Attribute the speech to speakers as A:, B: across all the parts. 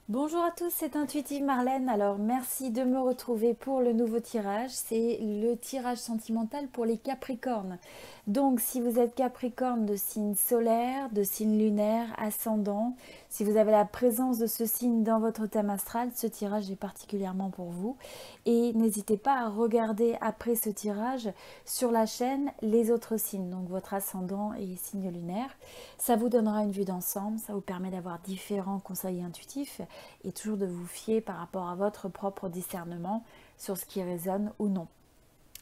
A: Bonjour à tous, c'est Intuitive Marlène. Alors merci de me retrouver pour le nouveau tirage. C'est le tirage sentimental pour les Capricornes. Donc si vous êtes Capricorne de signe solaire, de signe lunaire, ascendant, si vous avez la présence de ce signe dans votre thème astral, ce tirage est particulièrement pour vous. Et n'hésitez pas à regarder après ce tirage sur la chaîne les autres signes, donc votre ascendant et signe lunaire. Ça vous donnera une vue d'ensemble, ça vous permet d'avoir différents conseils intuitifs et toujours de vous fier par rapport à votre propre discernement sur ce qui résonne ou non.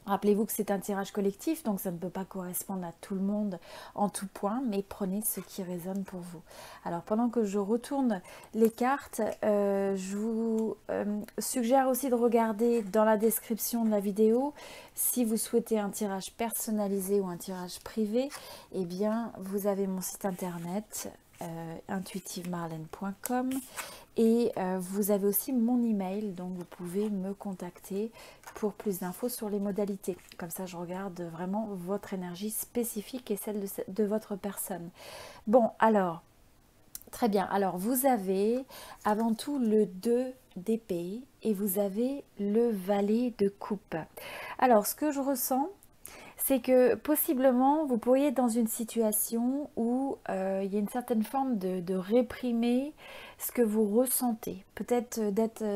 A: Rappelez-vous que c'est un tirage collectif, donc ça ne peut pas correspondre à tout le monde en tout point, mais prenez ce qui résonne pour vous. Alors pendant que je retourne les cartes, je vous suggère aussi de regarder dans la description de la vidéo, si vous souhaitez un tirage personnalisé ou un tirage privé, eh bien vous avez mon site internet intuitivemarlène.com et vous avez aussi mon email, donc vous pouvez me contacter pour plus d'infos sur les modalités. Comme ça, je regarde vraiment votre énergie spécifique et celle de votre personne. Bon, alors, très bien. Alors, vous avez avant tout le 2 d'épée et vous avez le valet de coupe. Alors, ce que je ressens, c'est que possiblement vous pourriez être dans une situation où il y a une certaine forme de réprimer ce que vous ressentez. Peut-être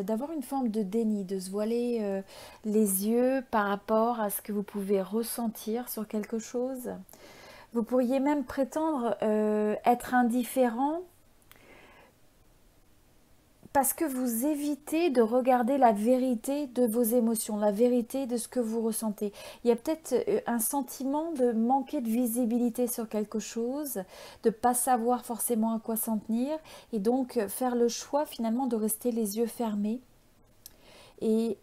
A: d'avoir une forme de déni, de se voiler les yeux par rapport à ce que vous pouvez ressentir sur quelque chose. Vous pourriez même prétendre être indifférent parce que vous évitez de regarder la vérité de vos émotions, la vérité de ce que vous ressentez. Il y a peut-être un sentiment de manquer de visibilité sur quelque chose, de ne pas savoir forcément à quoi s'en tenir, et donc faire le choix finalement de rester les yeux fermés. Et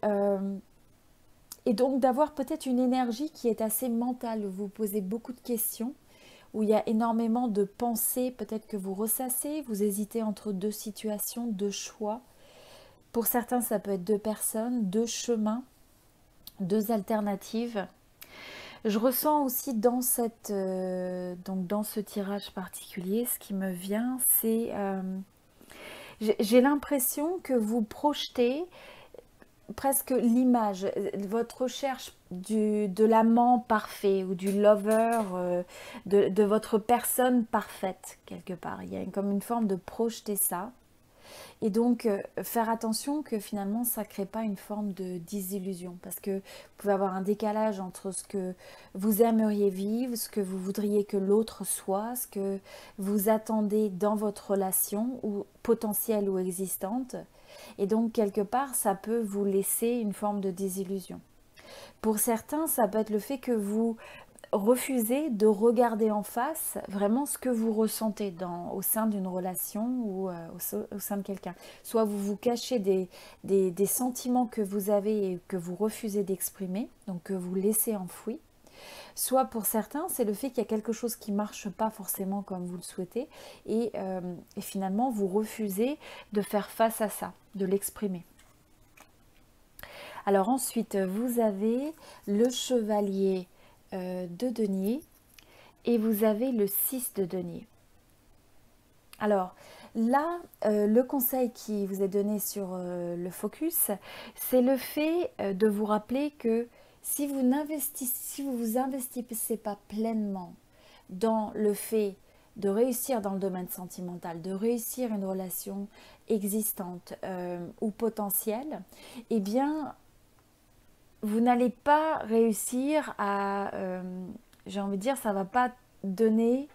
A: donc d'avoir peut-être une énergie qui est assez mentale, où vous posez beaucoup de questions, où il y a énormément de pensées, peut-être que vous ressassez, vous hésitez entre deux situations, deux choix. Pour certains, ça peut être deux personnes, deux chemins, deux alternatives. Je ressens aussi dans dans ce tirage particulier, ce qui me vient, c'est... j'ai l'impression que vous projetez presque l'image, votre recherche de l'amant parfait ou du lover, de votre personne parfaite quelque part. Il y a comme une forme de projeter ça. Et donc, faire attention que finalement, ça ne crée pas une forme de désillusion. Parce que vous pouvez avoir un décalage entre ce que vous aimeriez vivre, ce que vous voudriez que l'autre soit, ce que vous attendez dans votre relation, ou potentielle ou existante. Et donc, quelque part, ça peut vous laisser une forme de désillusion. Pour certains, ça peut être le fait que vous refusez de regarder en face vraiment ce que vous ressentez au sein d'une relation ou au sein de quelqu'un. Soit vous vous cachez des sentiments que vous avez et que vous refusez d'exprimer, donc que vous laissez enfouis. Soit pour certains, c'est le fait qu'il y a quelque chose qui ne marche pas forcément comme vous le souhaitez et finalement vous refusez de faire face à ça, de l'exprimer. Alors ensuite, vous avez le chevalier de denier et vous avez le 6 de denier. Alors là, le conseil qui vous est donné sur le focus, c'est le fait de vous rappeler que si vous vous investissez pas pleinement dans le fait de réussir dans le domaine sentimental, de réussir une relation existante ou potentielle, eh bien, vous n'allez pas réussir à, j'ai envie de dire, ça ne va pas donner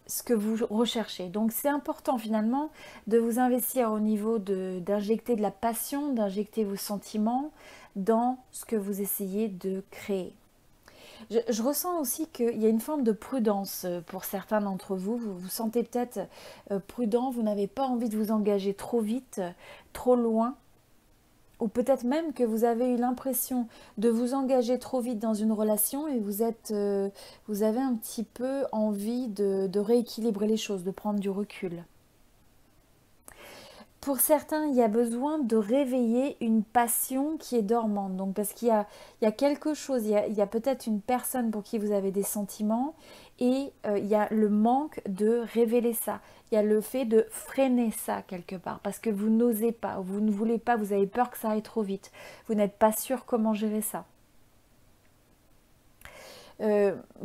A: ce que vous recherchez. Donc c'est important finalement de vous investir au niveau d'injecter de la passion, d'injecter vos sentiments dans ce que vous essayez de créer. Je ressens aussi qu'il y a une forme de prudence pour certains d'entre vous. Vous vous sentez peut-être prudent, vous n'avez pas envie de vous engager trop vite, trop loin. Ou peut-être même que vous avez eu l'impression de vous engager trop vite dans une relation et vous avez un petit peu envie de rééquilibrer les choses, de prendre du recul. Pour certains, il y a besoin de réveiller une passion qui est dormante. Donc parce qu'il y a quelque chose, il y a peut-être une personne pour qui vous avez des sentiments et il y a le manque de révéler ça. Il y a le fait de freiner ça quelque part parce que vous n'osez pas, vous ne voulez pas, vous avez peur que ça aille trop vite. Vous n'êtes pas sûr comment gérer ça.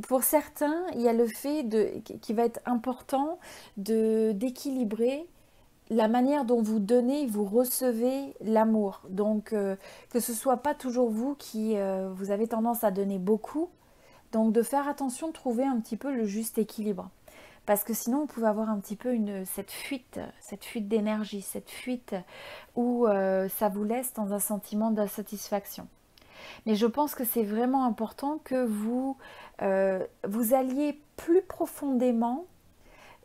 A: Pour certains, il y a le fait qui va être important d'équilibrer la manière dont vous donnez, vous recevez l'amour. Donc, que ce soit pas toujours vous qui vous avez tendance à donner beaucoup. Donc, de faire attention, de trouver un petit peu le juste équilibre. Parce que sinon, vous pouvez avoir un petit peu cette fuite d'énergie, cette fuite où ça vous laisse dans un sentiment d'insatisfaction. Mais je pense que c'est vraiment important que vous alliez plus profondément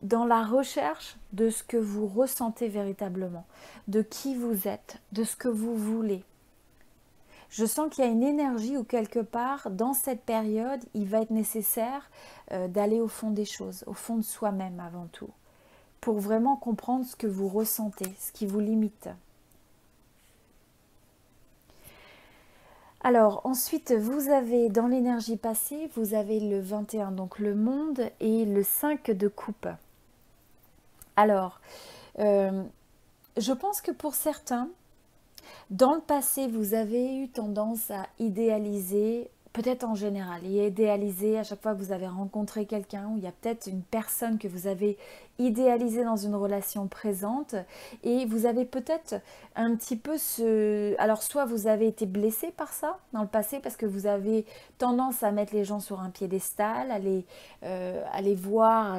A: dans la recherche de ce que vous ressentez véritablement, de qui vous êtes, de ce que vous voulez. Je sens qu'il y a une énergie où quelque part, dans cette période, il va être nécessaire d'aller au fond des choses, au fond de soi-même avant tout, pour vraiment comprendre ce que vous ressentez, ce qui vous limite. Alors ensuite, vous avez dans l'énergie passée, vous avez le 21, donc le monde, et le 5 de coupe. Alors, je pense que pour certains, dans le passé, vous avez eu tendance à idéaliser, peut-être en général, et idéaliser à chaque fois que vous avez rencontré quelqu'un, ou il y a peut-être une personne que vous avez idéalisée dans une relation présente, et vous avez peut-être un petit peu Alors, soit vous avez été blessé par ça dans le passé, parce que vous avez tendance à mettre les gens sur un piédestal, à les voir...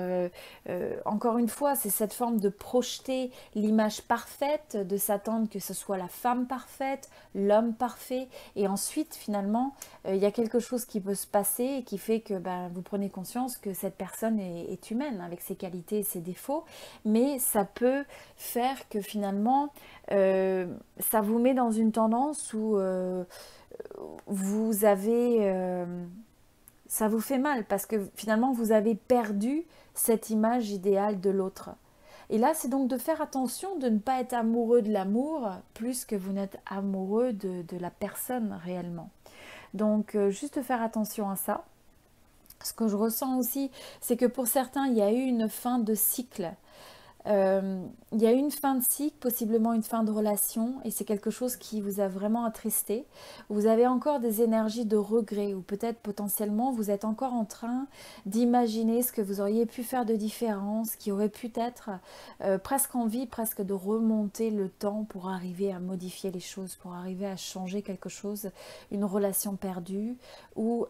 A: encore une fois, c'est cette forme de projeter l'image parfaite, de s'attendre que ce soit la femme parfaite, l'homme parfait, et ensuite, finalement, il y a quelque chose qui peut se passer et qui fait que vous prenez conscience que cette personne est humaine, avec ses qualités et ses défauts, mais ça peut faire que finalement, ça vous met dans une tendance où vous avez... ça vous fait mal parce que finalement, vous avez perdu cette image idéale de l'autre. Et là, c'est donc de faire attention de ne pas être amoureux de l'amour plus que vous n'êtes amoureux de la personne réellement. Donc, juste faire attention à ça. Ce que je ressens aussi, c'est que pour certains, il y a eu une fin de cycle. Il y a eu une fin de cycle, possiblement une fin de relation, et c'est quelque chose qui vous a vraiment attristé. Vous avez encore des énergies de regret, ou peut-être potentiellement vous êtes encore en train d'imaginer ce que vous auriez pu faire de différent, ce qui aurait pu être presque envie, presque de remonter le temps pour arriver à modifier les choses, pour arriver à changer quelque chose, une relation perdue, ou...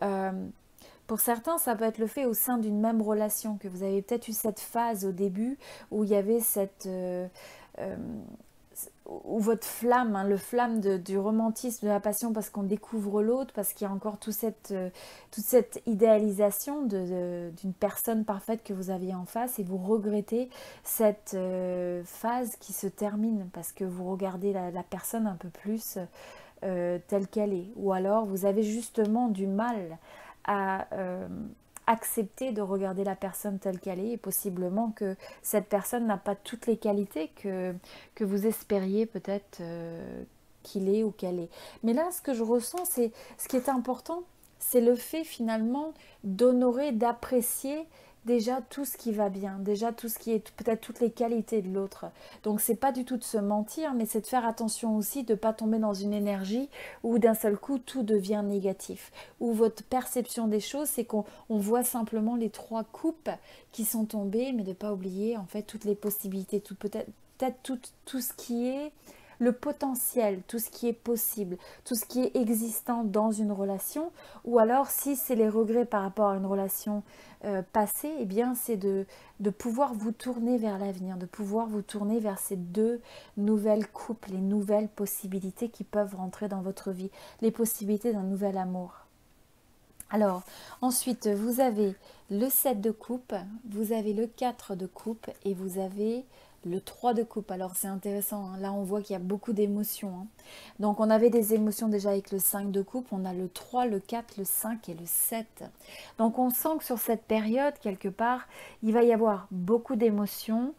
A: pour certains, ça peut être le fait au sein d'une même relation, que vous avez peut-être eu cette phase au début où il y avait où votre flamme, le flamme du romantisme, de la passion, parce qu'on découvre l'autre, parce qu'il y a encore toute cette idéalisation d'une personne parfaite que vous aviez en face, et vous regrettez cette phase qui se termine, parce que vous regardez la personne un peu plus telle qu'elle est. Ou alors, vous avez justement du mal à accepter de regarder la personne telle qu'elle est, et possiblement que cette personne n'a pas toutes les qualités que vous espériez peut-être qu'il est ou qu'elle est. Mais là, ce que je ressens, c'est ce qui est important, c'est le fait finalement d'honorer, d'apprécier déjà tout ce qui va bien, déjà tout ce qui est peut-être toutes les qualités de l'autre. Donc c'est pas du tout de se mentir, mais c'est de faire attention aussi de ne pas tomber dans une énergie où d'un seul coup tout devient négatif, où votre perception des choses, c'est qu'on voit simplement les trois coupes qui sont tombées, mais de ne pas oublier en fait toutes les possibilités, peut-être tout ce qui est le potentiel, tout ce qui est possible, tout ce qui est existant dans une relation, ou alors si c'est les regrets par rapport à une relation passée, eh bien c'est de pouvoir vous tourner vers l'avenir, de pouvoir vous tourner vers ces deux nouvelles couples, les nouvelles possibilités qui peuvent rentrer dans votre vie, les possibilités d'un nouvel amour. Alors, ensuite, vous avez le 7 de coupe, vous avez le 4 de coupe et vous avez Le 3 de coupe, alors c'est intéressant, hein. Là on voit qu'il y a beaucoup d'émotions, hein. Donc on avait des émotions déjà avec le 5 de coupe, on a le 3, le 4, le 5 et le 7. Donc on sent que sur cette période, quelque part, il va y avoir beaucoup d'émotions,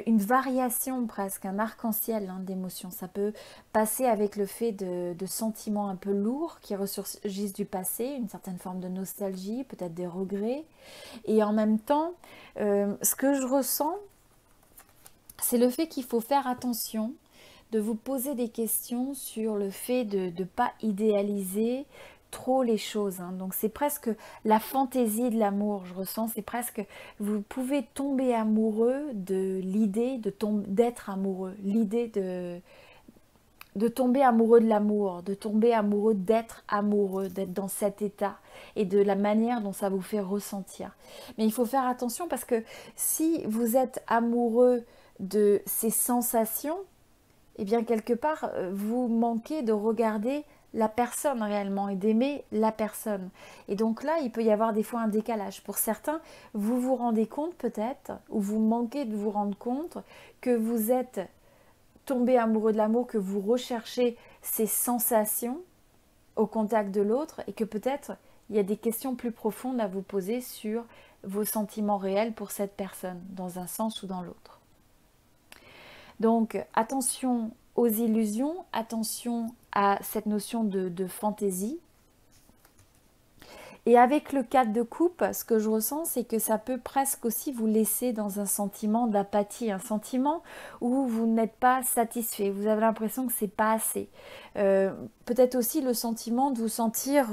A: une variation presque, un arc-en-ciel, hein, d'émotions. Ça peut passer avec le fait de sentiments un peu lourds qui ressurgissent du passé, une certaine forme de nostalgie, peut-être des regrets. Et en même temps, ce que je ressens, c'est le fait qu'il faut faire attention de vous poser des questions sur le fait de ne pas idéaliser trop les choses, hein. Donc c'est presque la fantaisie de l'amour, je ressens, c'est presque, vous pouvez tomber amoureux de l'idée d'être amoureux, l'idée de tomber amoureux de l'amour, de tomber amoureux d'être dans cet état et de la manière dont ça vous fait ressentir. Mais il faut faire attention parce que si vous êtes amoureux de ces sensations, eh bien quelque part, vous manquez de regarder la personne réellement et d'aimer la personne. Et donc là, il peut y avoir des fois un décalage. Pour certains, vous vous rendez compte peut-être, ou vous manquez de vous rendre compte que vous êtes tombé amoureux de l'amour, que vous recherchez ces sensations au contact de l'autre et que peut-être il y a des questions plus profondes à vous poser sur vos sentiments réels pour cette personne, dans un sens ou dans l'autre. Donc attention aux illusions, attention à cette notion de fantaisie. Et avec le 4 de coupe, ce que je ressens, c'est que ça peut presque aussi vous laisser dans un sentiment d'apathie, un sentiment où vous n'êtes pas satisfait, vous avez l'impression que c'est pas assez. Peut-être aussi le sentiment de vous sentir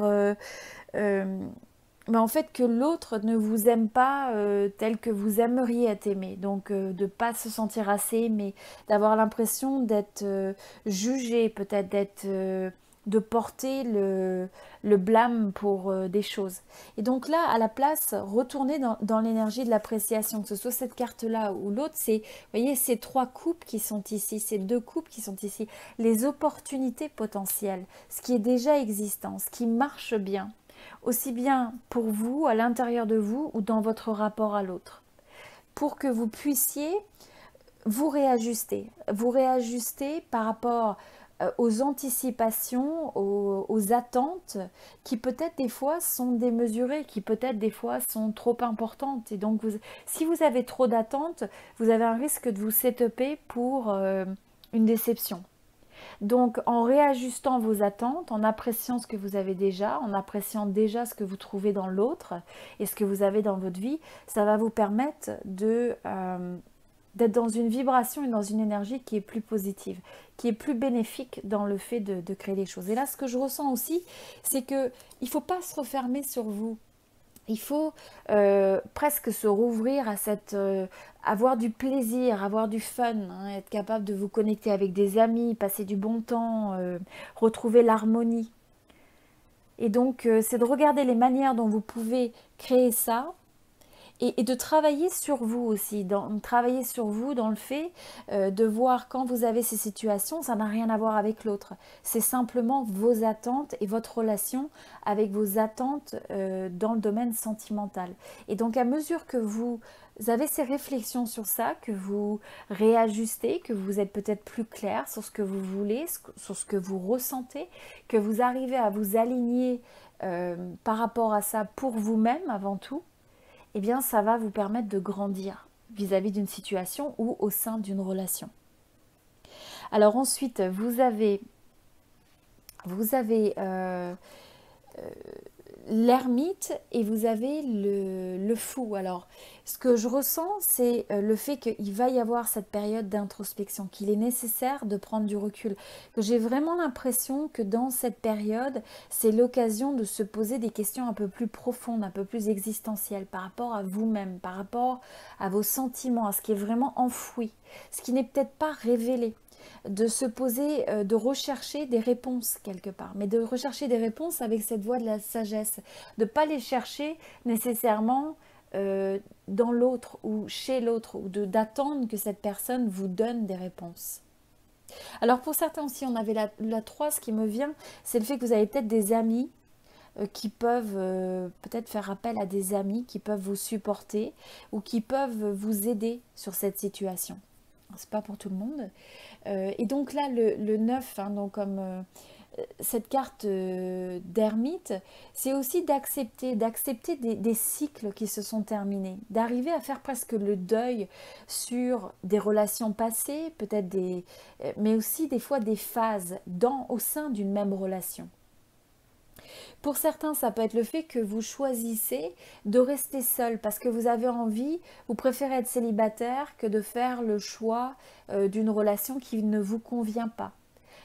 A: mais en fait que l'autre ne vous aime pas tel que vous aimeriez être aimé. Donc de ne pas se sentir assez aimé, d'avoir l'impression d'être jugé, peut-être de porter le blâme pour des choses. Et donc là, à la place, retournez dans l'énergie de l'appréciation, que ce soit cette carte-là ou l'autre, c'est, vous voyez, ces 3 coupes qui sont ici, ces 2 coupes qui sont ici, les opportunités potentielles, ce qui est déjà existant, ce qui marche bien, aussi bien pour vous, à l'intérieur de vous ou dans votre rapport à l'autre, pour que vous puissiez vous réajuster par rapport aux anticipations, aux attentes qui peut-être des fois sont démesurées, qui peut-être des fois sont trop importantes. Et donc si vous avez trop d'attentes, vous avez un risque de vous setuper pour une déception. Donc en réajustant vos attentes, en appréciant ce que vous avez déjà, en appréciant déjà ce que vous trouvez dans l'autre et ce que vous avez dans votre vie, ça va vous permettre d'être dans une vibration et dans une énergie qui est plus positive, qui est plus bénéfique dans le fait de créer des choses. Et là, ce que je ressens aussi, c'est qu'il ne faut pas se refermer sur vous. Il faut presque se rouvrir à avoir du plaisir, avoir du fun, hein, être capable de vous connecter avec des amis, passer du bon temps, retrouver l'harmonie. Et donc, c'est de regarder les manières dont vous pouvez créer ça et de travailler sur vous aussi, travailler sur vous dans le fait de voir quand vous avez ces situations, ça n'a rien à voir avec l'autre. C'est simplement vos attentes et votre relation avec vos attentes dans le domaine sentimental. Et donc à mesure que vous avez ces réflexions sur ça, que vous réajustez, que vous êtes peut-être plus clair sur ce que vous voulez, sur ce que vous ressentez, que vous arrivez à vous aligner par rapport à ça pour vous-même avant tout, eh bien ça va vous permettre de grandir vis-à-vis d'une situation ou au sein d'une relation. Alors ensuite, vous avez l'ermite et vous avez le fou. Alors, ce que je ressens, c'est le fait qu'il va y avoir cette période d'introspection, qu'il est nécessaire de prendre du recul, que j'ai vraiment l'impression que dans cette période, c'est l'occasion de se poser des questions un peu plus profondes, un peu plus existentielles par rapport à vous-même, par rapport à vos sentiments, à ce qui est vraiment enfoui, ce qui n'est peut-être pas révélé. De se poser, de rechercher des réponses quelque part, mais de rechercher des réponses avec cette voie de la sagesse, de ne pas les chercher nécessairement dans l'autre ou chez l'autre, ou d'attendre que cette personne vous donne des réponses. Alors pour certains aussi, on avait la 3, ce qui me vient, c'est le fait que vous avez peut-être des amis qui peuvent peut-être faire appel à des amis qui peuvent vous supporter ou qui peuvent vous aider sur cette situation. C'est pas pour tout le monde. Et donc là, le 9, hein, donc comme cette carte d'ermite, c'est aussi d'accepter des cycles qui se sont terminés, d'arriver à faire presque le deuil sur des relations passées, peut-être mais aussi des fois des phases au sein d'une même relation. Pour certains, ça peut être le fait que vous choisissez de rester seul parce que vous avez envie, vous préférez être célibataire que de faire le choix d'une relation qui ne vous convient pas.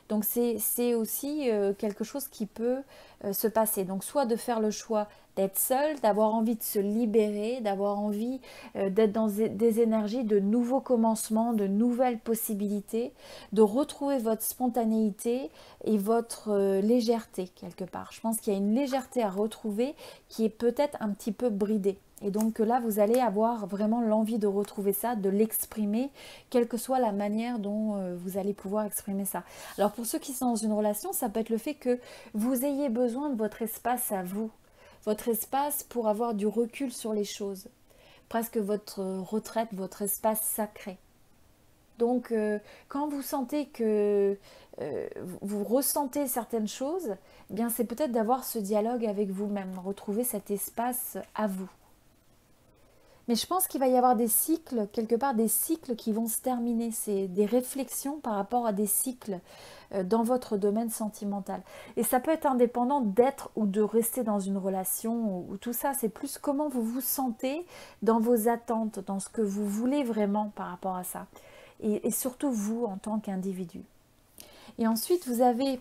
A: Donc c'est aussi quelque chose qui peut se passer. Donc soit de faire le choix d'être seul, d'avoir envie de se libérer, d'avoir envie d'être dans des énergies de nouveaux commencements, de nouvelles possibilités, de retrouver votre spontanéité et votre légèreté quelque part. Je pense qu'il y a une légèreté à retrouver qui est peut-être un petit peu bridée. Et donc là, vous allez avoir vraiment l'envie de retrouver ça, de l'exprimer, quelle que soit la manière dont vous allez pouvoir exprimer ça. Alors pour ceux qui sont dans une relation, ça peut être le fait que vous ayez besoin de votre espace à vous, votre espace pour avoir du recul sur les choses, presque votre retraite, votre espace sacré. Donc quand vous sentez que vous ressentez certaines choses, eh bien c'est peut-être d'avoir ce dialogue avec vous-même, retrouver cet espace à vous. Mais je pense qu'il va y avoir des cycles, quelque part des cycles qui vont se terminer. C'est des réflexions par rapport à des cycles dans votre domaine sentimental. Et ça peut être indépendant d'être ou de rester dans une relation ou tout ça. C'est plus comment vous vous sentez dans vos attentes, dans ce que vous voulez vraiment par rapport à ça. Et surtout vous en tant qu'individu. Et ensuite, vous avez...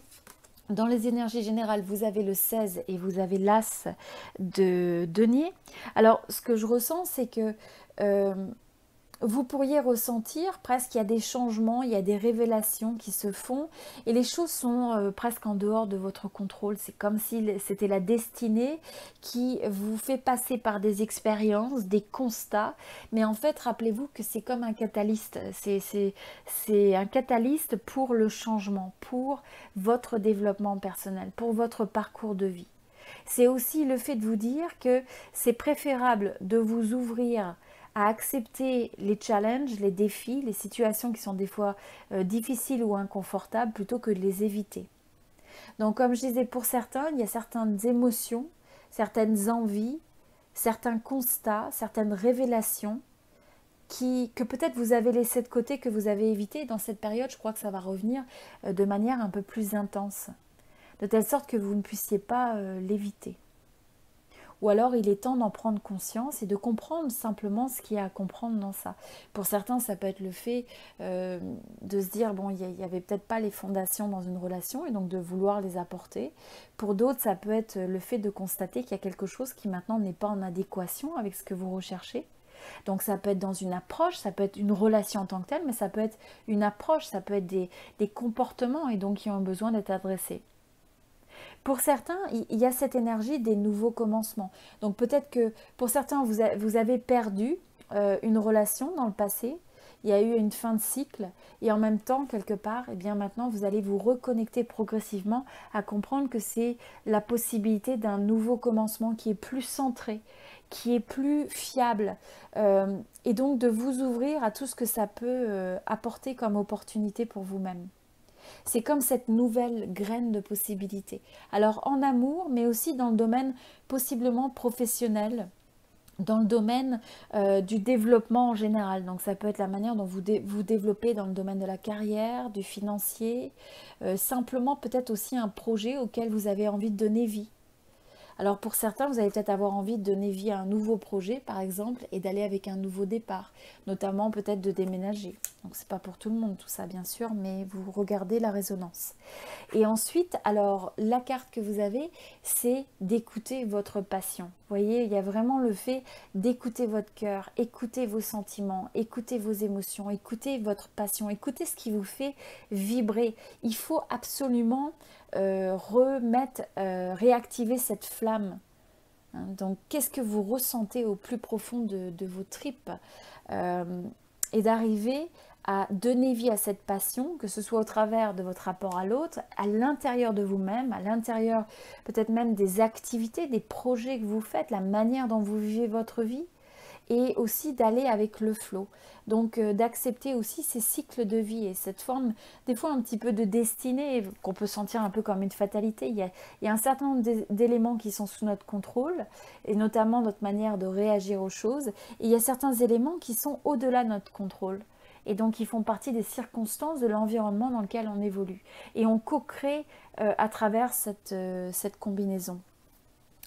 A: Dans les énergies générales, vous avez le 16 et vous avez l'As de denier. Alors, ce que je ressens, c'est que vous pourriez ressentir presque qu'il y a des changements, il y a des révélations qui se font et les choses sont presque en dehors de votre contrôle. C'est comme si c'était la destinée qui vous fait passer par des expériences, des constats. Mais en fait, rappelez-vous que c'est comme un catalyste. C'est un catalyste pour le changement, pour votre développement personnel, pour votre parcours de vie. C'est aussi le fait de vous dire que c'est préférable de vous ouvrir à accepter les challenges, les défis, les situations qui sont des fois difficiles ou inconfortables plutôt que de les éviter. Donc comme je disais, pour certains, il y a certaines émotions, certaines envies, certains constats, certaines révélations que peut-être vous avez laissé de côté, que vous avez évité. Dans cette période, je crois que ça va revenir de manière un peu plus intense, de telle sorte que vous ne puissiez pas l'éviter. Ou alors il est temps d'en prendre conscience et de comprendre simplement ce qu'il y a à comprendre dans ça. Pour certains, ça peut être le fait de se dire, bon, il n'y avait peut-être pas les fondations dans une relation et donc de vouloir les apporter. Pour d'autres, ça peut être le fait de constater qu'il y a quelque chose qui maintenant n'est pas en adéquation avec ce que vous recherchez. Donc ça peut être dans une approche, ça peut être une relation en tant que telle, mais ça peut être une approche, ça peut être des comportements et donc qui ont besoin d'être adressés. Pour certains, il y a cette énergie des nouveaux commencements. Donc peut-être que pour certains, vous avez perdu une relation dans le passé, il y a eu une fin de cycle et en même temps, quelque part, eh bien maintenant, vous allez vous reconnecter progressivement à comprendre que c'est la possibilité d'un nouveau commencement qui est plus centré, qui est plus fiable et donc de vous ouvrir à tout ce que ça peut apporter comme opportunité pour vous-même. C'est comme cette nouvelle graine de possibilités. Alors en amour, mais aussi dans le domaine possiblement professionnel, dans le domaine du développement en général. Donc ça peut être la manière dont vous développez dans le domaine de la carrière, du financier, simplement peut-être aussi un projet auquel vous avez envie de donner vie. Alors pour certains, vous allez peut-être avoir envie de donner vie à un nouveau projet, par exemple, et d'aller avec un nouveau départ, notamment peut-être de déménager. Donc c'est pas pour tout le monde tout ça, bien sûr, mais vous regardez la résonance. Et ensuite, alors la carte que vous avez, c'est d'écouter votre passion. Vous voyez, il y a vraiment le fait d'écouter votre cœur, écouter vos sentiments, écouter vos émotions, écouter votre passion, écouter ce qui vous fait vibrer. Il faut absolument réactiver cette flamme. Donc, qu'est-ce que vous ressentez au plus profond de vos tripes et d'arriver à donner vie à cette passion, que ce soit au travers de votre rapport à l'autre, à l'intérieur de vous-même, à l'intérieur peut-être même des activités, des projets que vous faites, la manière dont vous vivez votre vie, et aussi d'aller avec le flot. Donc d'accepter aussi ces cycles de vie et cette forme, des fois un petit peu de destinée, qu'on peut sentir un peu comme une fatalité. Il y a un certain nombre d'éléments qui sont sous notre contrôle, et notamment notre manière de réagir aux choses. Et il y a certains éléments qui sont au-delà de notre contrôle. Et donc, ils font partie des circonstances de l'environnement dans lequel on évolue. Et on co-crée à travers cette combinaison.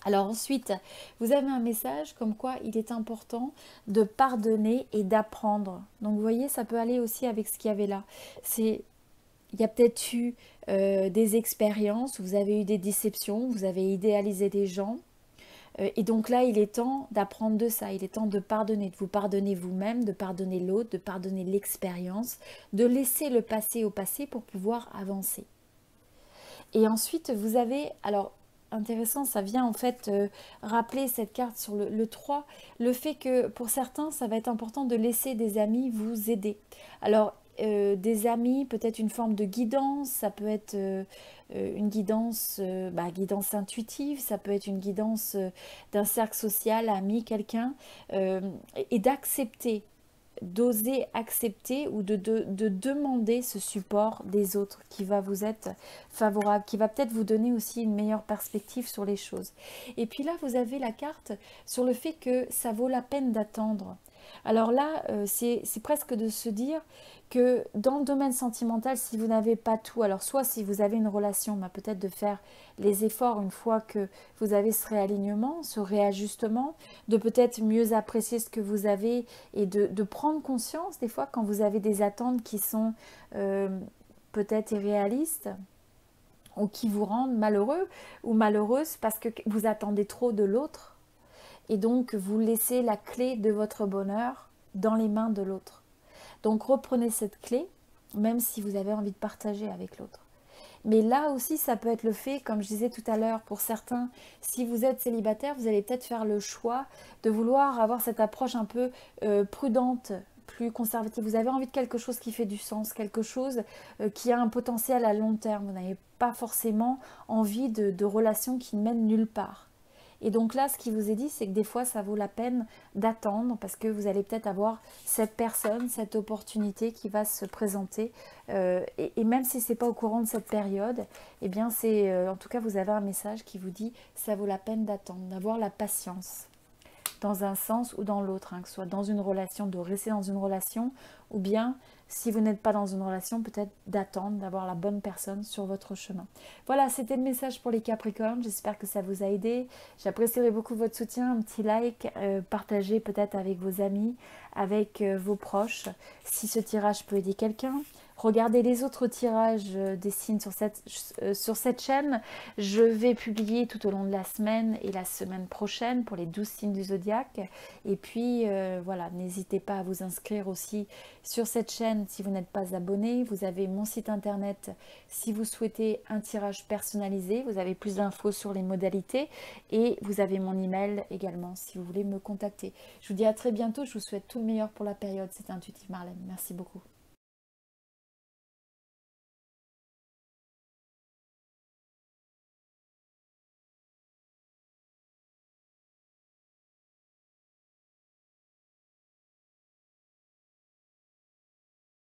A: Alors ensuite, vous avez un message comme quoi il est important de pardonner et d'apprendre. Donc vous voyez, ça peut aller aussi avec ce qu'il y avait là. Il y a peut-être eu des expériences, vous avez eu des déceptions, vous avez idéalisé des gens. Et donc là, il est temps d'apprendre de ça. Il est temps de pardonner, de vous pardonner vous-même, de pardonner l'autre, de pardonner l'expérience, de laisser le passé au passé pour pouvoir avancer. Et ensuite, vous avez, alors intéressant, ça vient en fait rappeler cette carte sur le 3, le fait que pour certains, ça va être important de laisser des amis vous aider. Alors, des amis, peut-être une forme de guidance, ça peut être une guidance, guidance intuitive, ça peut être une guidance d'un cercle social, ami, quelqu'un, et d'accepter, d'oser accepter ou de demander ce support des autres qui va vous être favorable, qui va peut-être vous donner aussi une meilleure perspective sur les choses. Et puis là, vous avez la carte sur le fait que ça vaut la peine d'attendre. Alors là, c'est presque de se dire que dans le domaine sentimental, si vous n'avez pas tout, alors soit si vous avez une relation, peut-être de faire les efforts une fois que vous avez ce réalignement, ce réajustement, de peut-être mieux apprécier ce que vous avez et de prendre conscience des fois quand vous avez des attentes qui sont peut-être irréalistes ou qui vous rendent malheureux ou malheureuse parce que vous attendez trop de l'autre et donc vous laissez la clé de votre bonheur dans les mains de l'autre. Donc reprenez cette clé, même si vous avez envie de partager avec l'autre. Mais là aussi, ça peut être le fait, comme je disais tout à l'heure, pour certains, si vous êtes célibataire, vous allez peut-être faire le choix de vouloir avoir cette approche un peu prudente, plus conservative. Vous avez envie de quelque chose qui fait du sens, quelque chose qui a un potentiel à long terme. Vous n'avez pas forcément envie de relations qui ne mènent nulle part. Et donc là, ce qui vous est dit, c'est que des fois, ça vaut la peine d'attendre parce que vous allez peut-être avoir cette personne, cette opportunité qui va se présenter. Et même si ce n'est pas au courant de cette période, eh bien, en tout cas, vous avez un message qui vous dit ça vaut la peine d'attendre, d'avoir la patience dans un sens ou dans l'autre, que ce soit dans une relation, de rester dans une relation, ou bien, si vous n'êtes pas dans une relation, peut-être d'attendre, d'avoir la bonne personne sur votre chemin. Voilà, c'était le message pour les Capricornes. J'espère que ça vous a aidé. J'apprécierais beaucoup votre soutien, un petit like, partagez peut-être avec vos amis, avec vos proches, si ce tirage peut aider quelqu'un. Regardez les autres tirages des signes sur cette chaîne. Je vais publier tout au long de la semaine et la semaine prochaine pour les 12 signes du zodiaque. Et puis voilà, n'hésitez pas à vous inscrire aussi sur cette chaîne si vous n'êtes pas abonné. Vous avez mon site internet si vous souhaitez un tirage personnalisé. Vous avez plus d'infos sur les modalités et vous avez mon email également si vous voulez me contacter. Je vous dis à très bientôt. Je vous souhaite tout le meilleur pour la période. C'était Intuitive Marlène. Merci beaucoup.